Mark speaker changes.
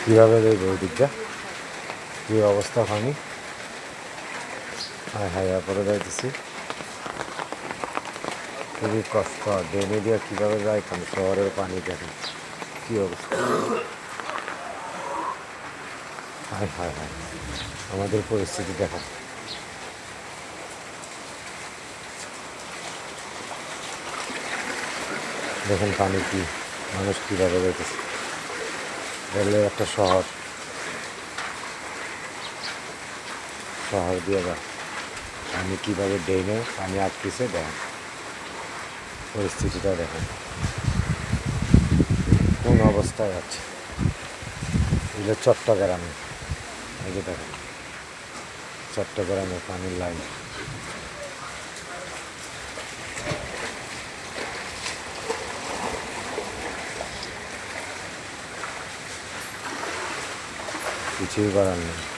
Speaker 1: কীভাবে দেখবো ওই দিকটা কী অবস্থা পানি। হ্যাঁ হ্যাঁ এরপরে যাইতেছি, খুবই কষ্ট। ড্রেনে দিয়ে কীভাবে যায় কারণ শহরের পানি দেখেন কী অবস্থা। হায় হায় হায় আমাদের পরিস্থিতি দেখেন। দেখেন পানি কি, মানুষ কীভাবে যাইতেছে। রেলের একটা শহর দিয়ে যায় পানি কীভাবে ড্রেনে পানি আটকেছে দেখেন, পরিস্থিতিটা দেখেন কোন অবস্থায় আছে। এগুলো চট্টগ্রামে, এই যে দেখেন চট্টগ্রামে পানির লাইন। কিছুই করার নেই।